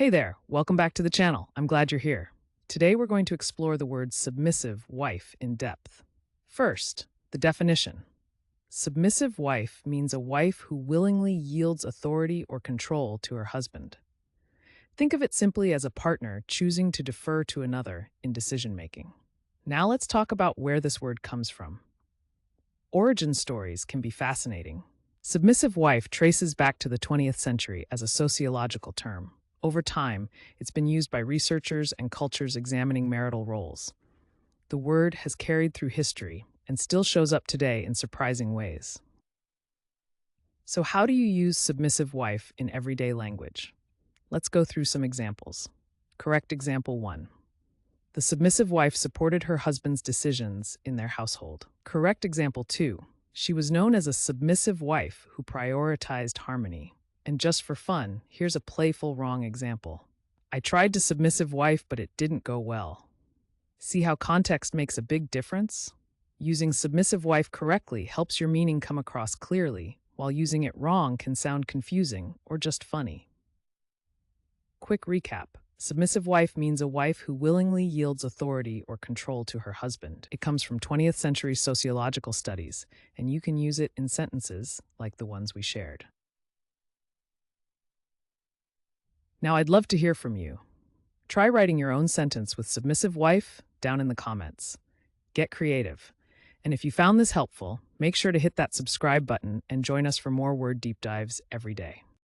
Hey there, welcome back to the channel. I'm glad you're here. Today we're going to explore the word submissive wife in depth. First, the definition. Submissive wife means a wife who willingly yields authority or control to her husband. Think of it simply as a partner choosing to defer to another in decision making. Now let's talk about where this word comes from. Origin stories can be fascinating. Submissive wife traces back to the 20th century as a sociological term. Over time, it's been used by researchers and cultures examining marital roles. The word has carried through history and still shows up today in surprising ways. So, how do you use submissive wife in everyday language? Let's go through some examples. Correct example 1. The submissive wife supported her husband's decisions in their household. Correct example 2. She was known as a submissive wife who prioritized harmony. And just for fun, here's a playful wrong example. I tried to submissive wife, but it didn't go well. See how context makes a big difference? Using submissive wife correctly helps your meaning come across clearly, while using it wrong can sound confusing or just funny. Quick recap. Submissive wife means a wife who willingly yields authority or control to her husband. It comes from 20th century sociological studies, and you can use it in sentences like the ones we shared. Now, I'd love to hear from you. Try writing your own sentence with submissive wife down in the comments. Get creative. And if you found this helpful, make sure to hit that subscribe button and join us for more word deep dives every day.